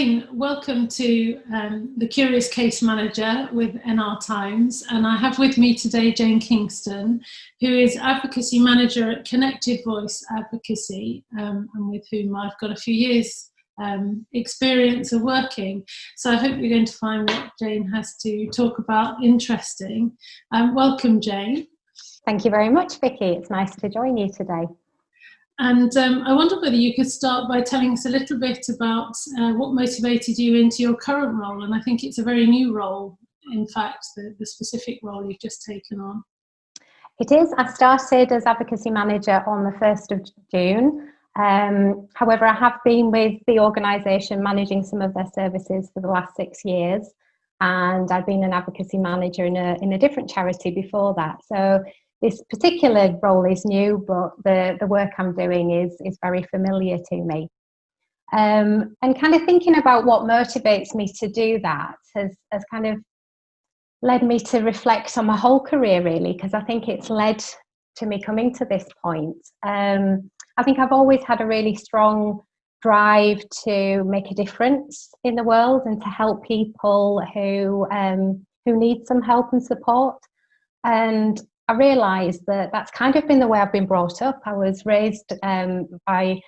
Jane, welcome to the Curious Case Manager with NR Times, and I have with me today Jane Kingston, who is Advocacy Manager at Connected Voices Advocacy, and with whom I've got a few years experience of working. So I hope you're going to find what Jane has to talk about interesting. Welcome, Jane. Thank you very much, Vicki. It's nice to join you today. And I wonder whether you could start by telling us a little bit about what motivated you into your current role. And I think it's a very new role, in fact, the specific role you've just taken on. It is. I started as Advocacy Manager on the 1st of June. However, I have been with the organisation managing some of their services for the last 6 years. And I've been an Advocacy Manager in a different charity before that. So this particular role is new, but the work I'm doing is very familiar to me. And kind of thinking about what motivates me to do that has kind of led me to reflect on my whole career, really, because I think it's led to me coming to this point. I think I've always had a really strong drive to make a difference in the world and to help people who need some help and support. And I realised that that's kind of been the way I've been brought up. I was raised by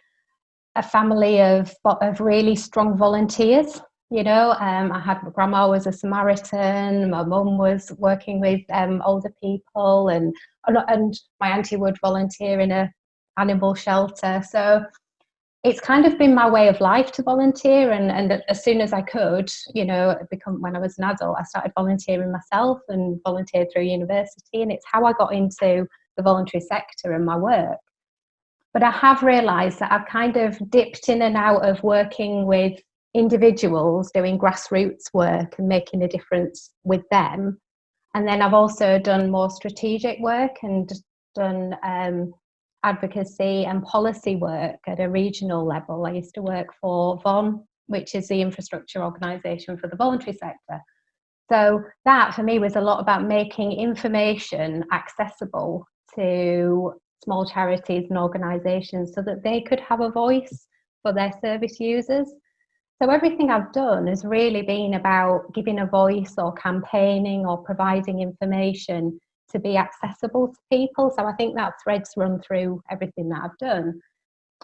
a family of really strong volunteers. You know, I had my grandma was a Samaritan, my mum was working with older people, and my auntie would volunteer in a animal shelter. So it's kind of been my way of life to volunteer, and as soon as I could, you know, when I was an adult, I started volunteering myself and volunteered through university, and it's how I got into the voluntary sector and my work. But I have realised that I've kind of dipped in and out of working with individuals, doing grassroots work and making a difference with them. And then I've also done more strategic work and done advocacy and policy work at a regional level. I used to work for VON, which is the infrastructure organisation for the voluntary sector. So that for me was a lot about making information accessible to small charities and organisations so that they could have a voice for their service users. So everything I've done has really been about giving a voice or campaigning or providing information to be accessible to people. So I think that thread's run through everything that I've done.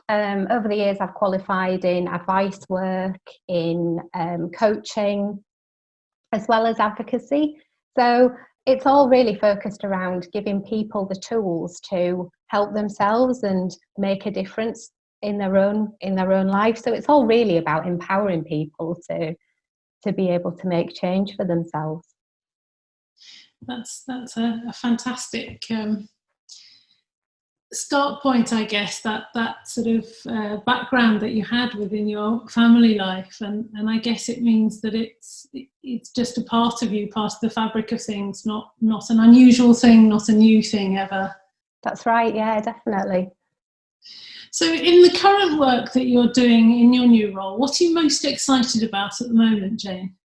Over the years, I've qualified in advice work, in coaching, as well as advocacy. So it's all really focused around giving people the tools to help themselves and make a difference in their own life. So it's all really about empowering people to be able to make change for themselves. That's a fantastic start point, I guess, that sort of background that you had within your family life, and I guess it means that it's just a part of you, part of the fabric of things, not an unusual thing, not a new thing ever. That's right, yeah, definitely. So in the current work that you're doing in your new role, what are you most excited about at the moment, Jane?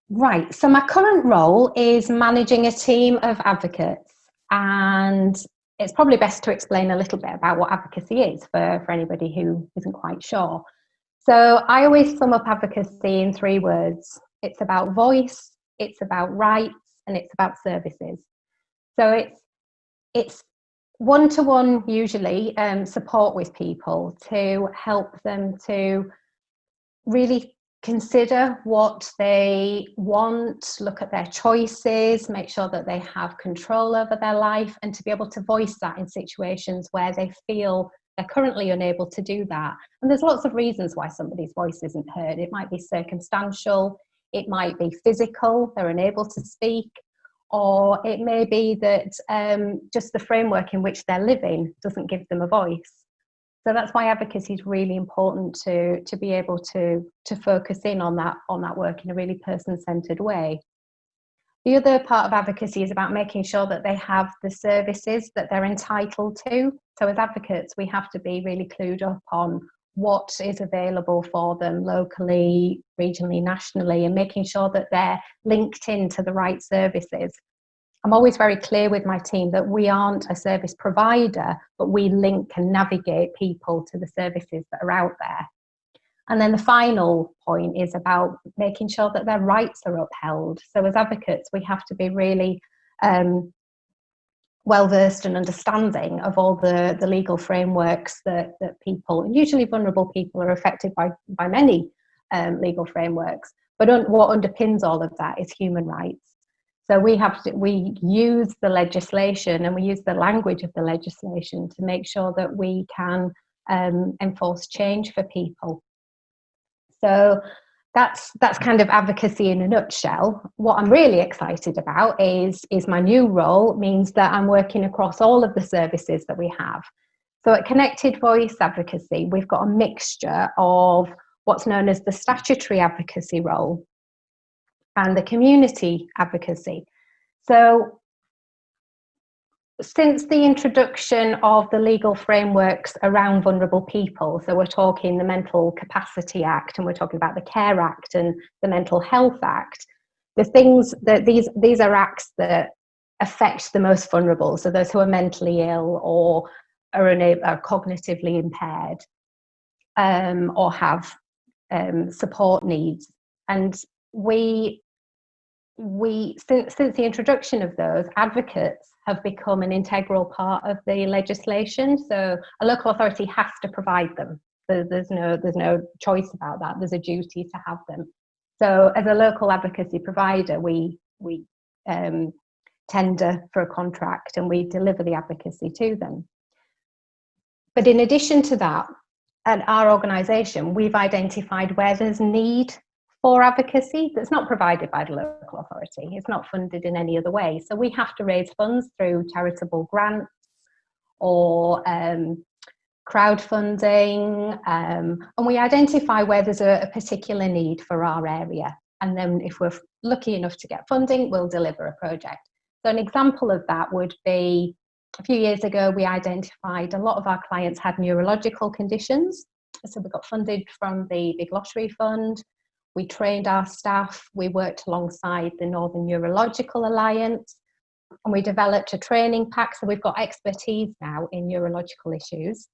Right, so my current role is managing a team of advocates, and it's probably best to explain a little bit about what advocacy is for anybody who isn't quite sure. So I always sum up advocacy in 3 words. It's about voice, it's about rights, and it's about services. So it's one-to-one, usually, support with people to help them to really consider what they want, look at their choices, make sure that they have control over their life, and to be able to voice that in situations where they feel they're currently unable to do that. And there's lots of reasons why somebody's voice isn't heard. It might be circumstantial, it might be physical, they're unable to speak, or it may be that just the framework in which they're living doesn't give them a voice. So that's why advocacy is really important to be able to focus in on that work in a really person-centred way. The other part of advocacy is about making sure that they have the services that they're entitled to. So as advocates, we have to be really clued up on what is available for them locally, regionally, nationally, and making sure that they're linked into the right services. I'm always very clear with my team that we aren't a service provider, but we link and navigate people to the services that are out there. And then the final point is about making sure that their rights are upheld. So as advocates, we have to be really well-versed and understanding of all the legal frameworks that people, usually vulnerable people, are affected by many legal frameworks. But what underpins all of that is human rights. So we use the legislation and we use the language of the legislation to make sure that we can enforce change for people. So that's kind of advocacy in a nutshell. What I'm really excited about is my new role. It means that I'm working across all of the services that we have. So at Connected Voice Advocacy, we've got a mixture of what's known as the statutory advocacy role and the community advocacy. So since the introduction of the legal frameworks around vulnerable people, so we're talking the Mental Capacity Act and we're talking about the Care Act and the Mental Health Act, the things that these are acts that affect the most vulnerable, so those who are mentally ill or are cognitively impaired or have support needs. And we since the introduction of those, advocates have become an integral part of the legislation. So a local authority has to provide them. There's no choice about that. There's a duty to have them. So as a local advocacy provider, we tender for a contract and we deliver the advocacy to them. But in addition to that, at our organisation, we've identified where there's need for advocacy that's not provided by the local authority. It's not funded in any other way. So we have to raise funds through charitable grants or crowdfunding, and we identify where there's a particular need for our area. And then if we're lucky enough to get funding, we'll deliver a project. So an example of that would be, a few years ago, we identified a lot of our clients had neurological conditions. So we got funded from the Big Lottery Fund. We trained our staff, we worked alongside the Northern Neurological Alliance, and we developed a training pack. So we've got expertise now in neurological issues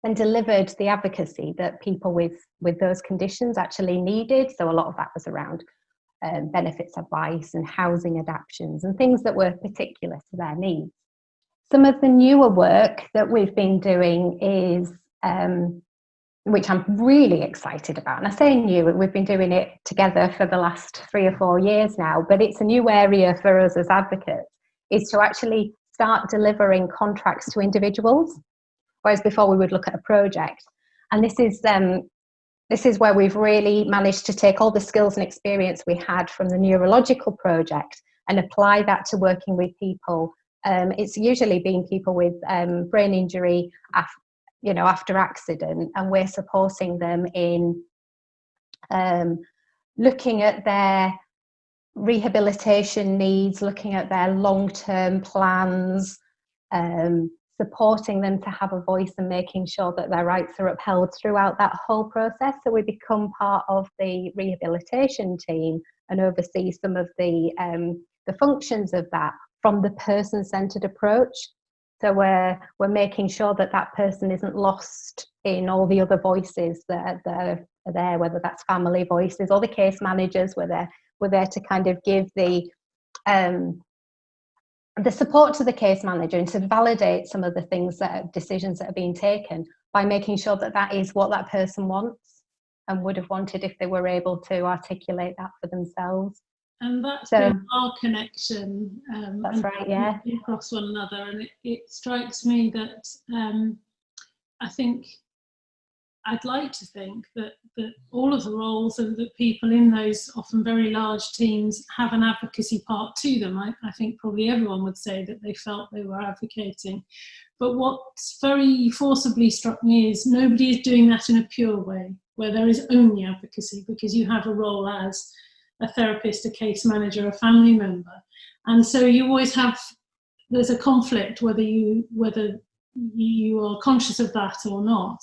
and delivered the advocacy that people with those conditions actually needed. So a lot of that was around benefits advice and housing adaptations and things that were particular to their needs. Some of the newer work that we've been doing is which I'm really excited about. And I say new, we've been doing it together for the last 3 or 4 years now, but it's a new area for us as advocates, is to actually start delivering contracts to individuals, whereas before we would look at a project. And this is where we've really managed to take all the skills and experience we had from the neurological project and apply that to working with people. It's usually been people with brain injury after accident, and we're supporting them in looking at their rehabilitation needs, looking at their long-term plans, supporting them to have a voice and making sure that their rights are upheld throughout that whole process. So we become part of the rehabilitation team and oversee some of the functions of that from the person-centred approach. So we're making sure that that person isn't lost in all the other voices that are there, whether that's family voices or the case managers. We're there to kind of give the support to the case manager and to validate some of the decisions that are being taken by making sure that that is what that person wants and would have wanted if they were able to articulate that for themselves. And that's been our connection. That's right, yeah. Across one another. And it strikes me that I think I'd like to think that all of the roles of the people in those often very large teams have an advocacy part to them. I think probably everyone would say that they felt they were advocating. But what's very forcibly struck me is nobody is doing that in a pure way, where there is only advocacy, because you have a role as a therapist, a case manager, a family member. And so you always there's a conflict whether you are conscious of that or not.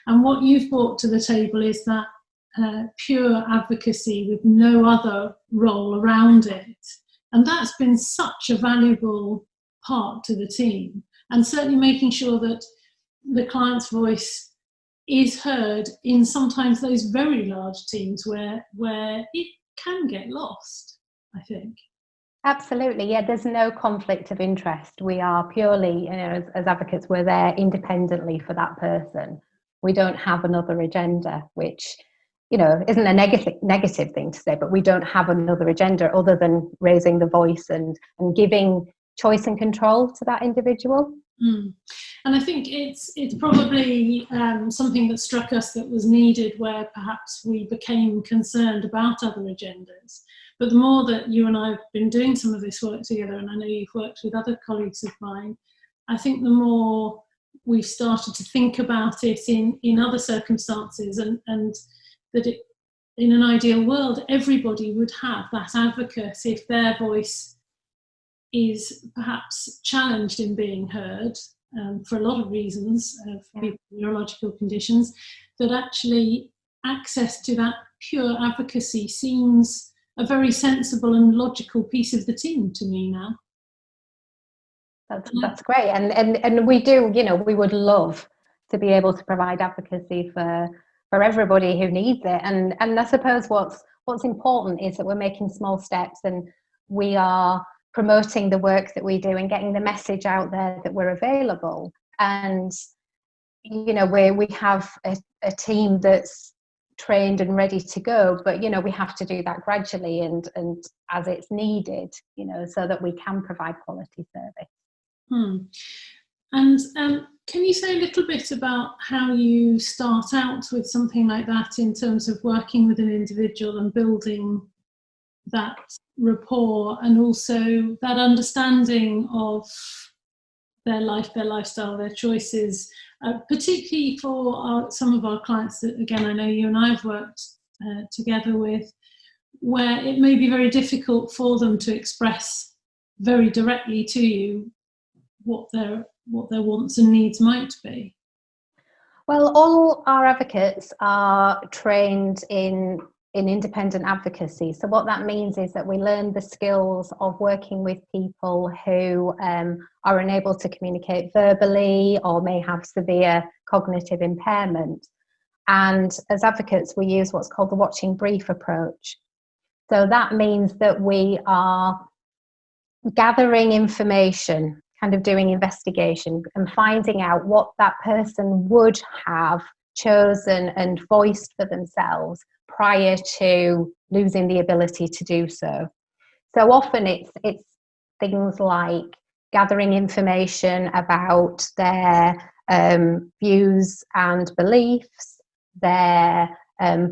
And what you've brought to the table is that pure advocacy with no other role around it. And that's been such a valuable part to the team. And certainly making sure that the client's voice is heard in sometimes those very large teams where it can get lost, I think. Absolutely, yeah, there's no conflict of interest. We are purely, as advocates, we're there independently for that person. We don't have another agenda, which, isn't a negative thing to say, but we don't have another agenda other than raising the voice and giving choice and control to that individual. And I think it's probably something that struck us that was needed, where perhaps we became concerned about other agendas. But the more that you and I have been doing some of this work together, and I know you've worked with other colleagues of mine, I think the more we've started to think about it in other circumstances, and that in an ideal world, everybody would have that advocate if their voice is perhaps challenged in being heard, for a lot of reasons of people with neurological conditions, that actually access to that pure advocacy seems a very sensible and logical piece of the team to me now. That's great, and we do, we would love to be able to provide advocacy for everybody who needs it, and I suppose what's important is that we're making small steps, and we are promoting the work that we do and getting the message out there that we're available. And we have a team that's trained and ready to go, but we have to do that gradually and as it's needed, so that we can provide quality service. And can you say a little bit about how you start out with something like that in terms of working with an individual and building that rapport, and also that understanding of their life, their lifestyle, their choices, particularly for some of our clients that, again, I know you and I have worked together with, where it may be very difficult for them to express very directly to you what their wants and needs might be? Well, all our advocates are trained in independent advocacy. So what that means is that we learn the skills of working with people who are unable to communicate verbally or may have severe cognitive impairment. And as advocates, we use what's called the watching brief approach. So that means that we are gathering information, kind of doing investigation and finding out what that person would have chosen and voiced for themselves prior to losing the ability to do so. So often it's things like gathering information about their views and beliefs, their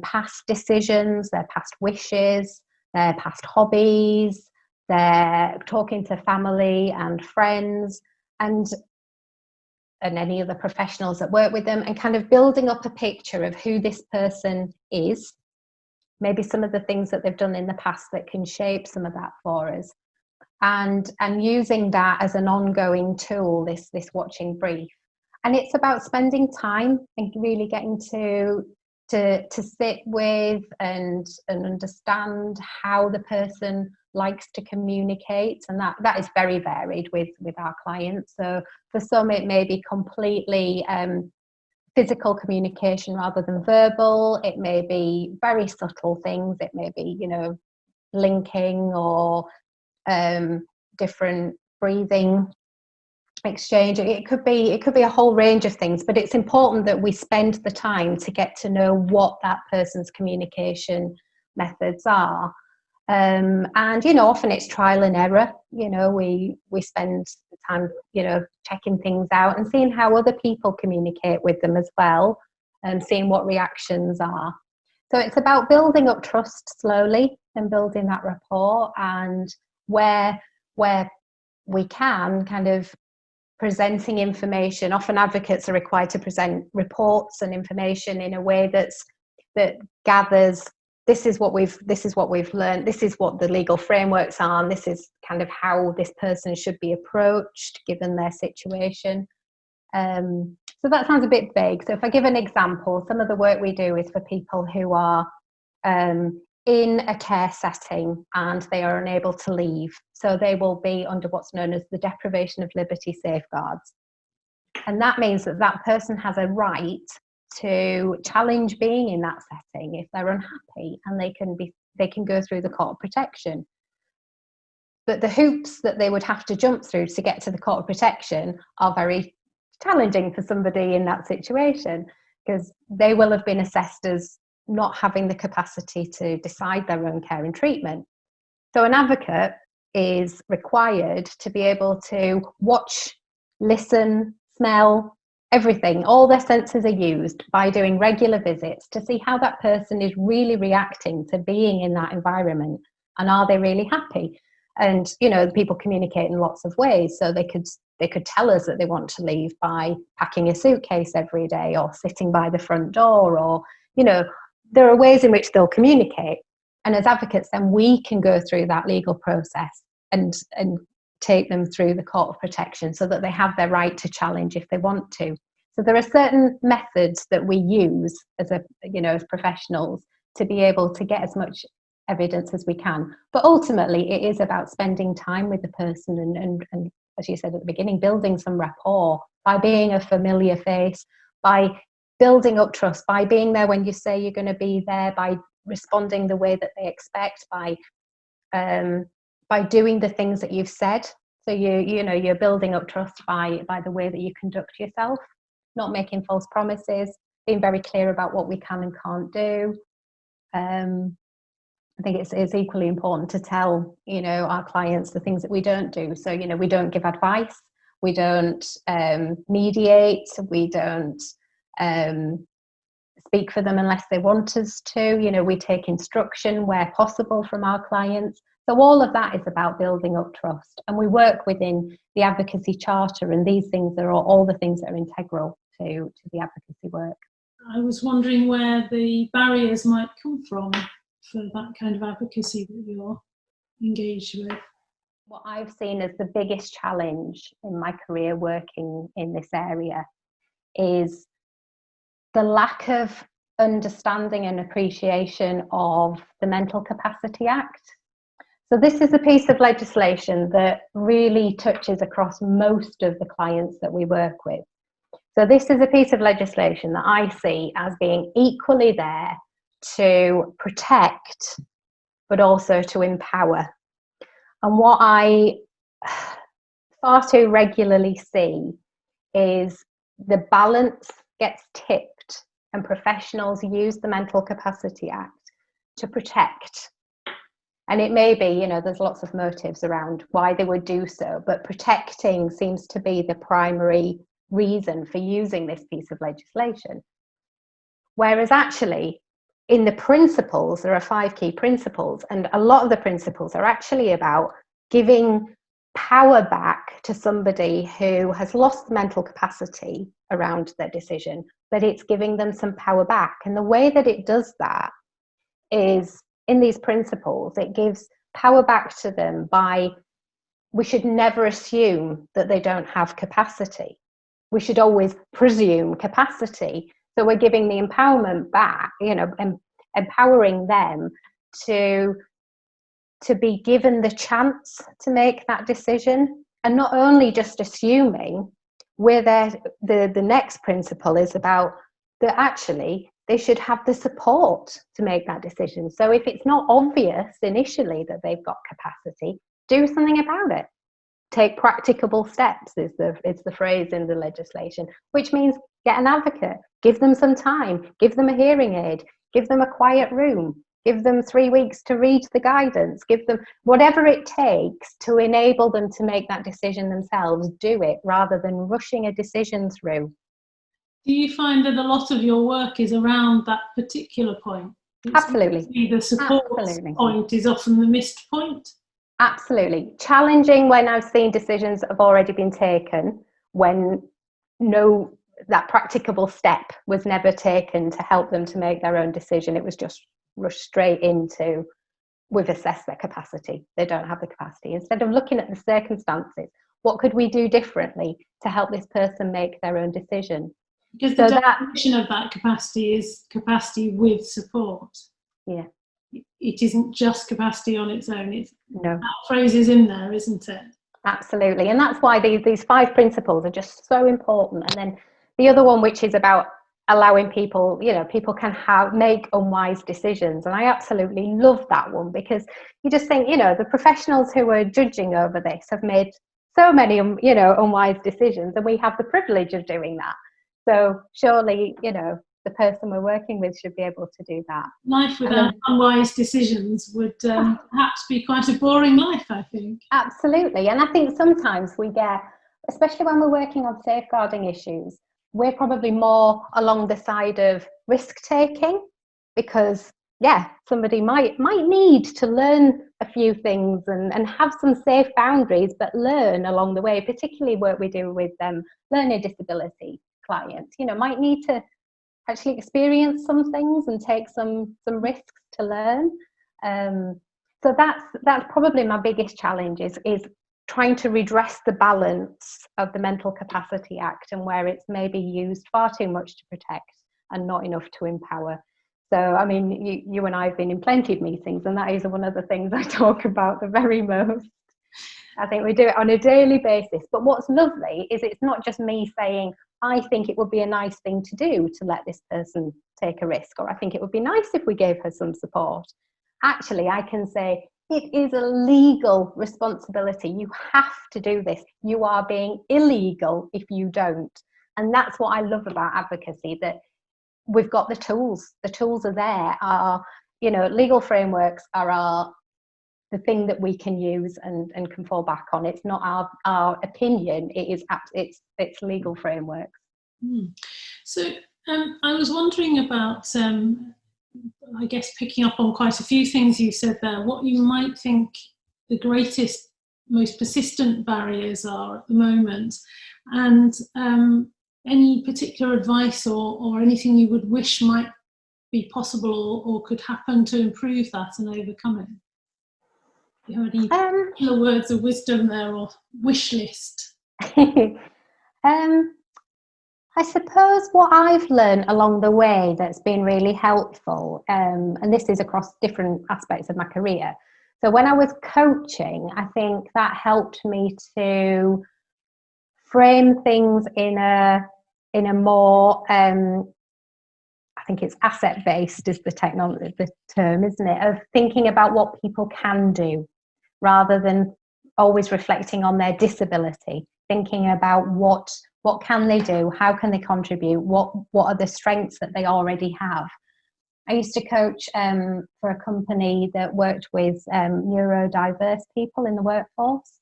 past decisions, their past wishes, their past hobbies, they're talking to family and friends and any other professionals that work with them, and kind of building up a picture of who this person is, maybe some of the things that they've done in the past that can shape some of that for us, and using that as an ongoing tool, this watching brief. And it's about spending time and really getting to sit with and understand how the person likes to communicate, and that is very varied with our clients. So for some it may be completely physical communication rather than verbal. It may be very subtle things. It may be linking or different breathing exchange. It could be a whole range of things, but it's important that we spend the time to get to know what that person's communication methods are. And often it's trial and error. We spend the time checking things out and seeing how other people communicate with them as well, and seeing what reactions are. So it's about building up trust slowly and building that rapport, and where we can, kind of presenting information. Often advocates are required to present reports and information in a way that gathers, this is what we've learned, this is what the legal frameworks are, and this is kind of how this person should be approached given their situation. So that sounds a bit vague. So if I give an example, some of the work we do is for people who are in a care setting and they are unable to leave. So they will be under what's known as the Deprivation of Liberty Safeguards. And that means that person has a right to challenge being in that setting if they're unhappy, and they can go through the court of protection. But the hoops that they would have to jump through to get to the court of protection are very challenging for somebody in that situation, because they will have been assessed as not having the capacity to decide their own care and treatment. So an advocate is required to be able to watch, listen, smell, everything. All their senses are used by doing regular visits to see how that person is really reacting to being in that environment, and are they really happy. And people communicate in lots of ways, so they could tell us that they want to leave by packing a suitcase every day, or sitting by the front door, or there are ways in which they'll communicate. And as advocates, then we can go through that legal process and take them through the court of protection, so that they have their right to challenge if they want to. So there are certain methods that we use as professionals to be able to get as much evidence as we can. But ultimately, it is about spending time with the person and as you said at the beginning, building some rapport by being a familiar face, by building up trust, by being there when you say you're going to be there, by responding the way that they expect, by doing the things that you've said. So you're building up trust by the way that you conduct yourself, not making false promises, being very clear about what we can and can't do. I think it's equally important to tell our clients the things that we don't do. So we don't give advice, we don't mediate, we don't speak for them unless they want us to. We take instruction where possible from our clients. So all of that is about building up trust, and we work within the advocacy charter, and these things are all the things that are integral to the advocacy work. I was wondering where the barriers might come from for that kind of advocacy that you're engaged with. What I've seen as the biggest challenge in my career working in this area is the lack of understanding and appreciation of the Mental Capacity Act. So this is a piece of legislation that really touches across most of the clients that we work with. So this is a piece of legislation that I see as being equally there to protect, but also to empower. And what I far too regularly see is the balance gets tipped, and professionals use the Mental Capacity Act to protect. And it may be, there's lots of motives around why they would do so, but protecting seems to be the primary reason for using this piece of legislation. Whereas actually, in the principles, there are 5 key principles, and a lot of the principles are actually about giving power back to somebody who has lost mental capacity around their decision, but it's giving them some power back. And the way that it does that is, in these principles, it gives power back to them by, we should never assume that they don't have capacity. We should always presume capacity. So we're giving the empowerment back, empowering them to be given the chance to make that decision, and not only just assuming. Where the next principle is about that actually they should have the support to make that decision. So if it's not obvious initially that they've got capacity, do something about it. Take practicable steps is the phrase in the legislation, which means get an advocate, give them some time, give them a hearing aid, give them a quiet room, give them 3 weeks to read the guidance, give them whatever it takes to enable them to make that decision themselves. Do it rather than rushing a decision through. Do you find that a lot of your work is around that particular point? Absolutely. The support point is often the missed point. Absolutely. Challenging when I've seen decisions that have already been taken, when that practicable step was never taken to help them to make their own decision. It was just rushed straight into, we've assessed their capacity, they don't have the capacity. Instead of looking at the circumstances, what could we do differently to help this person make their own decision? Because the definition of that capacity is capacity with support. Yeah. It isn't just capacity on its own. No. That phrase is in there, isn't it? Absolutely. And that's why these 5 principles are just so important. And then the other one, which is about allowing people, people can make unwise decisions. And I absolutely love that one, because you just think, the professionals who are judging over this have made so many, unwise decisions, and we have the privilege of doing that. So surely, the person we're working with should be able to do that. Life without unwise decisions would perhaps be quite a boring life, I think. Absolutely. And I think sometimes we get, especially when we're working on safeguarding issues, we're probably more along the side of risk-taking, because somebody might need to learn a few things and have some safe boundaries, but learn along the way, particularly work we do with learning disability clients, might need to actually experience some things and take some risks to learn. So that's probably my biggest challenge, is trying to redress the balance of the Mental Capacity Act, and where it's maybe used far too much to protect and not enough to empower. So, I mean, you and I have been in plenty of meetings, and that is one of the things I talk about the very most. I think we do it on a daily basis. But what's lovely is it's not just me saying, I think it would be a nice thing to do to let this person take a risk, or I think it would be nice if we gave her some support. Actually, I can say, it is a legal responsibility. You have to do this. You are being illegal if you don't. And that's what I love about advocacy, that we've got the tools. The tools are there. Legal frameworks are the thing that we can use and can fall back on. It's not our opinion. It's legal frameworks. So I was wondering about, I guess, picking up on quite a few things you said there, what you might think the greatest, most persistent barriers are at the moment, and any particular advice or anything you would wish might be possible or could happen to improve that and overcome it. Do you have any particular words of wisdom there, or wish list? I suppose what I've learned along the way that's been really helpful, and this is across different aspects of my career. So when I was coaching, I think that helped me to frame things in a more, I think it's asset-based is the term, isn't it? Of thinking about what people can do, rather than always reflecting on their disability, thinking about what can they do, how can they contribute, what are the strengths that they already have. I used to coach for a company that worked with neurodiverse people in the workforce.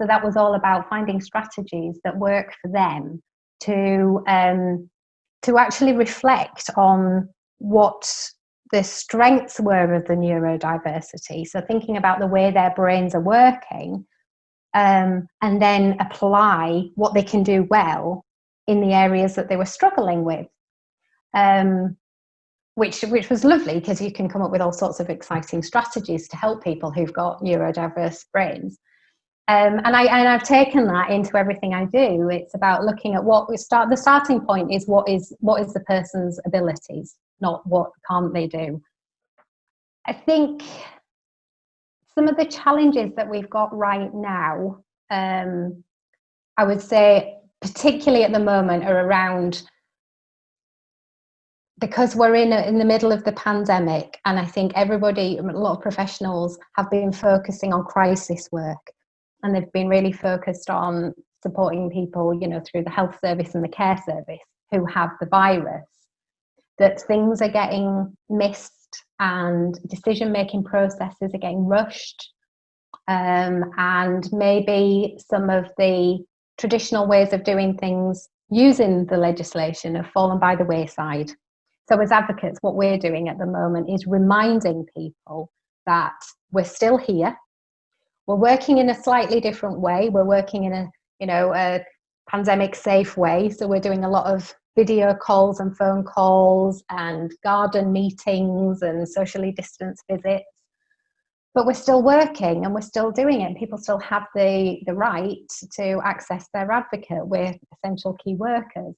So that was all about finding strategies that work for them to actually reflect on what the strengths were of the neurodiversity. So thinking about the way their brains are working, and then apply what they can do well in the areas that they were struggling with, which was lovely, because you can come up with all sorts of exciting strategies to help people who've got neurodiverse brains. And I've taken that into everything I do. It's about looking at the starting point is what is the person's abilities, not what can't they do. I think some of the challenges that we've got right now, I would say, particularly at the moment, are around, because we're in the middle of the pandemic, and I think a lot of professionals have been focusing on crisis work, and they've been really focused on supporting people, through the health service and the care service who have the virus, that things are getting missed and decision-making processes are getting rushed, and maybe some of the traditional ways of doing things using the legislation have fallen by the wayside. So as advocates, what we're doing at the moment is reminding people that we're still here. We're working in a slightly different way. We're working in a pandemic safe way. So we're doing a lot of video calls and phone calls and garden meetings and socially distanced visits. But we're still working and we're still doing it. And people still have the right to access their advocate. We're essential key workers.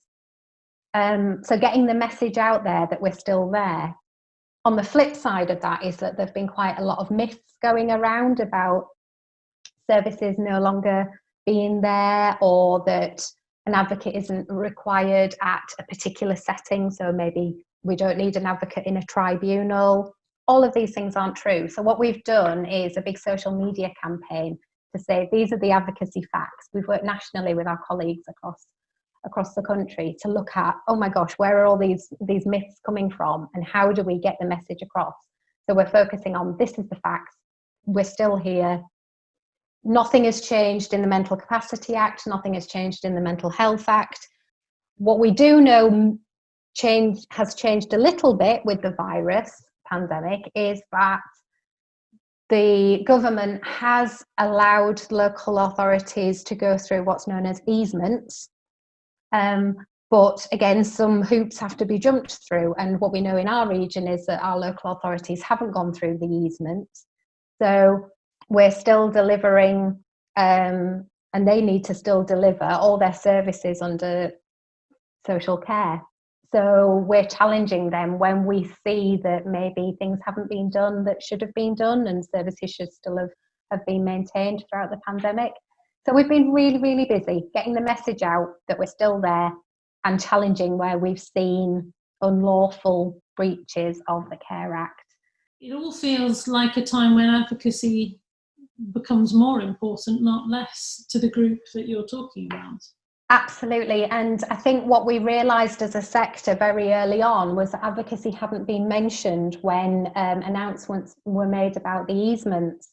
So getting the message out there that we're still there. On the flip side of that is that there've been quite a lot of myths going around about services no longer being there, or that an advocate isn't required at a particular setting, so maybe we don't need an advocate in a tribunal. All of these things aren't true. So what we've done is a big social media campaign to say these are the advocacy facts. We've worked nationally with our colleagues across the country to look at, oh my gosh, where are all these myths coming from, and how do we get the message across? So we're focusing on, this is the facts, we're still here, nothing has changed in the Mental Capacity Act, nothing has changed in the Mental Health Act. What we do know has changed a little bit with the virus pandemic is that the government has allowed local authorities to go through what's known as easements. But again, some hoops have to be jumped through. And what we know in our region is that our local authorities haven't gone through the easements. So we're still delivering, and they need to still deliver all their services under social care. So we're challenging them when we see that maybe things haven't been done that should have been done, and services should still have been maintained throughout the pandemic. So we've been really, really busy getting the message out that we're still there and challenging where we've seen unlawful breaches of the Care Act. It all feels like a time when advocacy becomes more important, not less, to the group that you're talking about. Absolutely. And I think what we realised as a sector very early on was that advocacy hadn't been mentioned when announcements were made about the easements.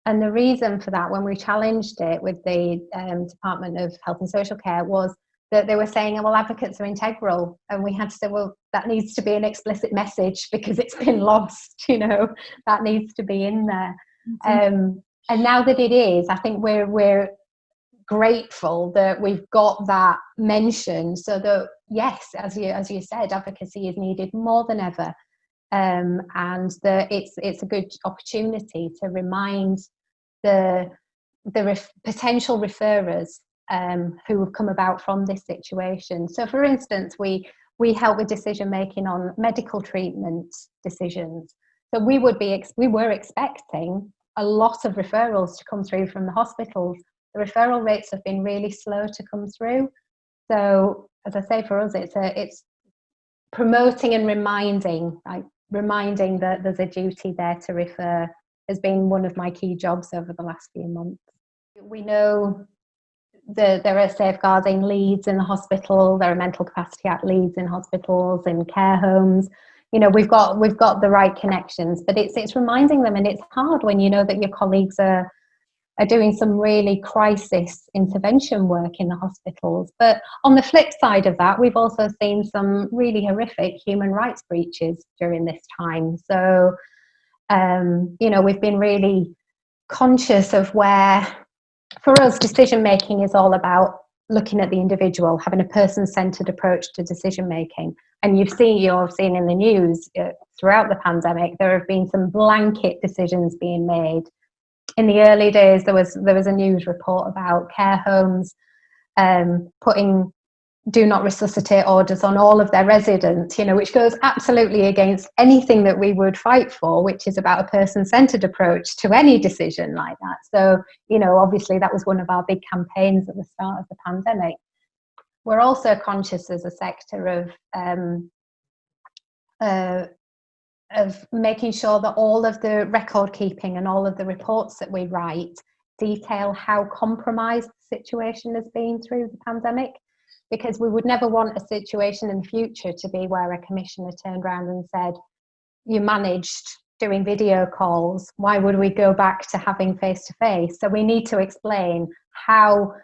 And the reason for that, when we challenged it with the Department of Health and Social Care, was that they were saying, well, advocates are integral. And we had to say, well, that needs to be an explicit message because it's been lost, that needs to be in there. Mm-hmm. And now that it is, I think we're grateful that we've got that mention, so that, yes, as you said, advocacy is needed more than ever. And that it's a good opportunity to remind the potential referrers who have come about from this situation. So, for instance, we help with decision making on medical treatment decisions. So we were expecting a lot of referrals to come through from the hospitals. The referral rates have been really slow to come through. So, as I say, for us, it's promoting and reminding that there's a duty there to refer has been one of my key jobs over the last few months. We know that there are safeguarding leads in the hospital, there are Mental Capacity Act leads in hospitals, in care homes. We've got the right connections, but it's reminding them, and it's hard when you know that your colleagues are doing some really crisis intervention work in the hospitals. But on the flip side of that, we've also seen some really horrific human rights breaches during this time. So, we've been really conscious of where, for us, decision making is all about looking at the individual, having a person-centered approach to decision making. And you've seen in the news throughout the pandemic, there have been some blanket decisions being made. In the early days, there was a news report about care homes putting do not resuscitate orders on all of their residents, which goes absolutely against anything that we would fight for, which is about a person-centered approach to any decision like that. So, obviously that was one of our big campaigns at the start of the pandemic. We're also conscious as a sector of making sure that all of the record keeping and all of the reports that we write detail how compromised the situation has been through the pandemic, because we would never want a situation in the future to be where a commissioner turned around and said, you managed doing video calls, why would we go back to having face-to-face? So we need to explain how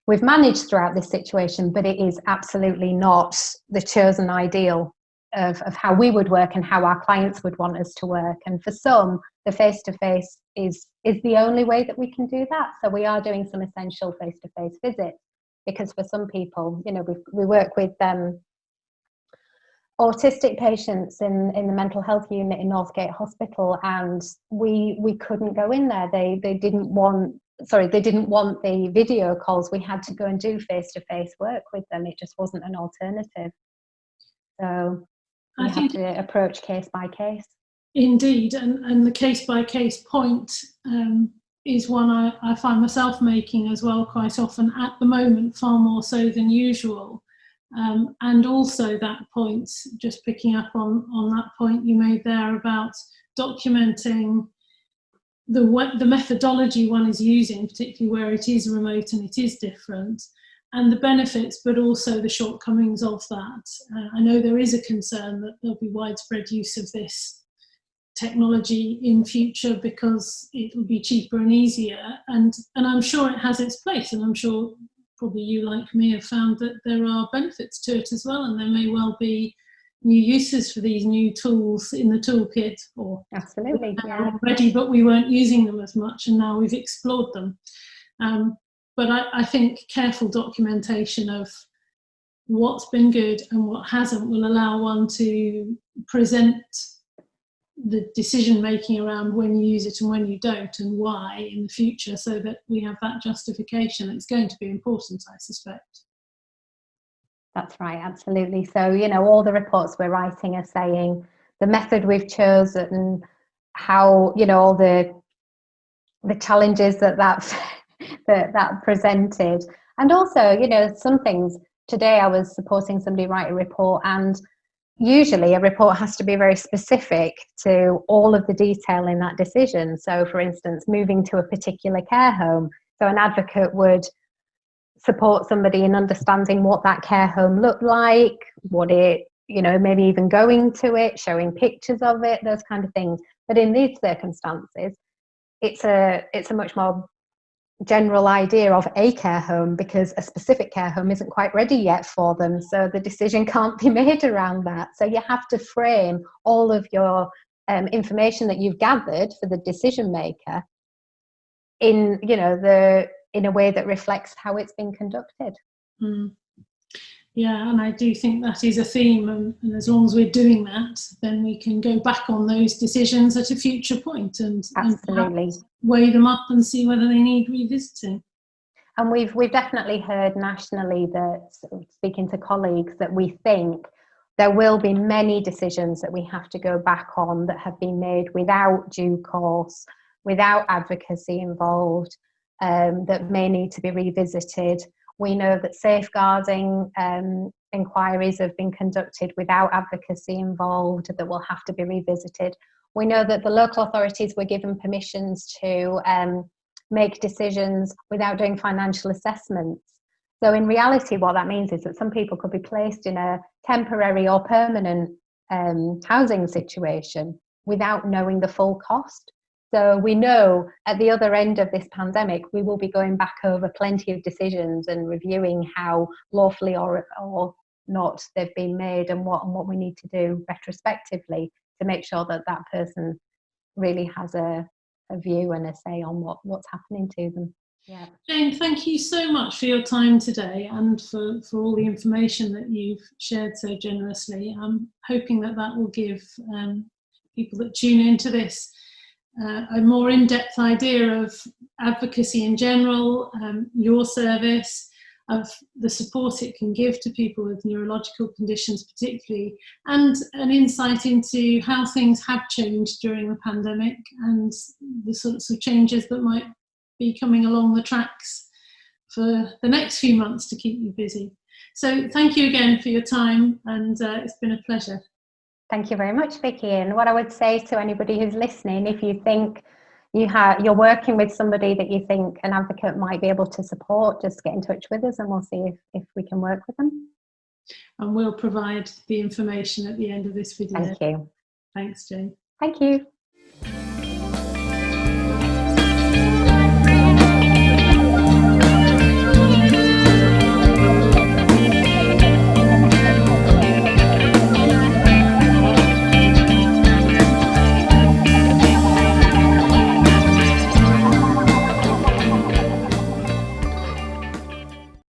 we've managed throughout this situation, but it is absolutely not the chosen ideal of how we would work and how our clients would want us to work. And for some, the face-to-face is the only way that we can do that. So we are doing some essential face-to-face visits, because for some people, we work with autistic patients in the mental health unit in Northgate Hospital, and we couldn't go in there. They didn't want the video calls. We had to go and do face-to-face work with them. It just wasn't an alternative. So we have to approach case by case. Indeed, and the case by case point is one I find myself making as well quite often at the moment, far more so than usual. And also that point, just picking up on that point you made there about documenting the methodology one is using, particularly where it is remote and it is different, and the benefits, but also the shortcomings of that. I know there is a concern that there'll be widespread use of this technology in future because it will be cheaper and easier, and I'm sure it has its place, and I'm sure probably you, like me, have found that there are benefits to it as well, and there may well be new uses for these new tools in the toolkit, or absolutely, yeah, already, but we weren't using them as much, and now we've explored them. But I think careful documentation of what's been good and what hasn't will allow one to present the decision making around when you use it and when you don't, and why in the future, so that we have that justification. It's going to be important, I suspect. That's right, absolutely. So, you know, all the reports we're writing are saying the method we've chosen, how, you know, all the challenges that presented, and also, you know, some things. Today I was supporting somebody write a report, and usually a report has to be very specific to all of the detail in that decision. So, for instance, moving to a particular care home. So an advocate would support somebody in understanding what that care home looked like, what it, you know, maybe even going to it, showing pictures of it, those kind of things. But in these circumstances, it's a much more general idea of a care home, because a specific care home isn't quite ready yet for them, so the decision can't be made around that. So you have to frame all of your information that you've gathered for the decision maker in, you know, in a way that reflects how it's been conducted. Yeah, and I do think that is a theme, and as long as we're doing that, then we can go back on those decisions at a future point and weigh them up and see whether they need revisiting. And we've definitely heard nationally, that, speaking to colleagues, that we think there will be many decisions that we have to go back on that have been made without due course, without advocacy involved, that may need to be revisited. We know that safeguarding inquiries have been conducted without advocacy involved that will have to be revisited. We know that the local authorities were given permissions to make decisions without doing financial assessments. So in reality, what that means is that some people could be placed in a temporary or permanent housing situation without knowing the full cost. So we know at the other end of this pandemic, we will be going back over plenty of decisions and reviewing how lawfully or not they've been made, and what we need to do retrospectively to make sure that that person really has a view and a say on what's happening to them. Yeah. Jane, thank you so much for your time today, and for all the information that you've shared so generously. I'm hoping that will give people that tune into this a more in-depth idea of advocacy in general, your service, of the support it can give to people with neurological conditions particularly, and an insight into how things have changed during the pandemic and the sorts of changes that might be coming along the tracks for the next few months to keep you busy. So thank you again for your time, and it's been a pleasure. Thank you very much, Vicki. And what I would say to anybody who's listening, if you think you're working with somebody that you think an advocate might be able to support, just get in touch with us and we'll see if we can work with them. And we'll provide the information at the end of this video. Thank you. Thanks, Jane. Thank you.